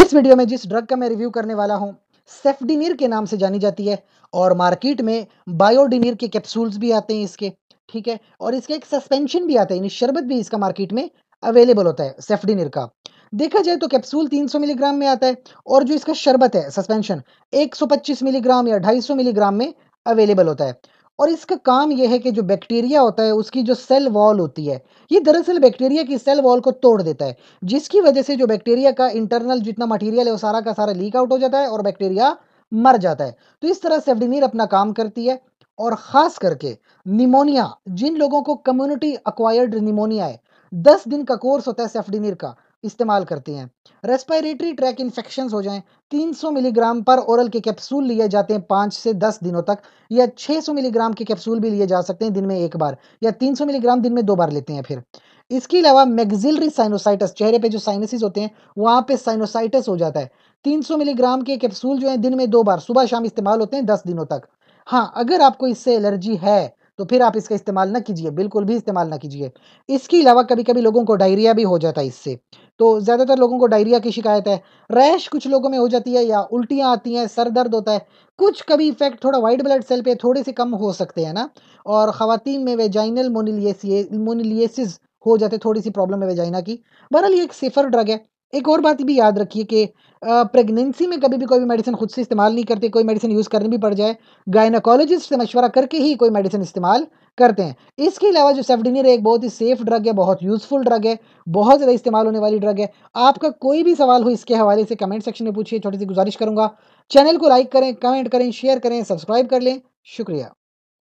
इस वीडियो में जिस ड्रग का मैं रिव्यू करने वाला हूँ सेफडिनिर के नाम से जानी जाती है और मार्केट में बायोडिनिर के कैप्सूल्स भी आते हैं इसके, ठीक है। और इसका एक सस्पेंशन भी आता है, यानी शरबत भी इसका मार्केट में अवेलेबल होता है सेफडिनिर का। देखा जाए तो कैप्सूल 300 मिलीग्राम में आता है और जो इसका शरबत है सस्पेंशन 125 मिलीग्राम या 250 मिलीग्राम में अवेलेबल होता है। और इसका काम यह है कि जो बैक्टीरिया होता है उसकी जो सेल वॉल होती है, ये दरअसल बैक्टीरिया की सेल वॉल को तोड़ देता है, जिसकी वजह से जो बैक्टीरिया का इंटरनल जितना मटेरियल है वो सारा का सारा लीक आउट हो जाता है और बैक्टीरिया मर जाता है। तो इस तरह सेफडिनिर अपना काम करती है। और खास करके निमोनिया, जिन लोगों को कम्युनिटी अक्वायर्ड निमोनिया है, 10 दिन का कोर्स होता है सेफडिनिर का, इस्तेमाल करते हैं। रेस्पिरेटरी ट्रैक इन्फेक्शंस हो जाएं, 300 मिलीग्राम पर ओरल के कैप्सूल लिए जाते हैं 5 से 10 दिनों तक, या 600 मिलीग्राम के कैप्सूल भी लिए जा सकते हैं दिन में एक बार, या 300 मिलीग्राम दिन में 2 बार लेते हैं। फिर इसके अलावा मैक्सिलरी साइनोसाइटिस, चेहरे पे जो साइनसिस होते हैं वहाँ पे साइनोसाइटिस हो जाता है, 300 मिलीग्राम के कैप्सूल जो है दिन में 2 बार सुबह शाम इस्तेमाल होते हैं 10 दिनों तक। हाँ, अगर आपको इससे एलर्जी है तो फिर आप इसका इस्तेमाल ना कीजिए, बिल्कुल भी इस्तेमाल ना कीजिए। इसके अलावा कभी-कभी लोगों को डायरिया भी हो जाता है इससे, तो ज़्यादातर लोगों को डायरिया की शिकायत है। रैश कुछ लोगों में हो जाती है या उल्टियाँ आती हैं, सर दर्द होता है। कुछ कभी इफ़ेक्ट थोड़ा व्हाइट ब्लड सेल पे थोड़े से कम हो सकते हैं ना, और ख़वातीन में वेजाइनल मोनिलियसिस हो जाते, थोड़ी-सी प्रॉब्लम है वेजाइना की। बहरहाल ये एक सेफ़र ड्रग है। एक और बात भी याद रखिए कि प्रेगनेंसी में कभी भी कोई भी मेडिसिन खुद से इस्तेमाल नहीं करते, कोई मेडिसिन यूज़ करनी भी पड़ जाए, गायनेकोलॉजिस्ट से मशवरा करके ही कोई मेडिसिन इस्तेमाल करते हैं। इसके अलावा जो सेफडिनिर है एक बहुत ही सेफ़ ड्रग है, बहुत यूज़फुल ड्रग है, बहुत ज़्यादा इस्तेमाल होने वाली ड्रग है। आपका कोई भी सवाल हो इसके हवाले से कमेंट सेक्शन में पूछिए, छोटी-सी गुज़ारिश करूँगा। चैनल को लाइक करें, कमेंट करें, शेयर करें, सब्सक्राइब कर लें। शुक्रिया।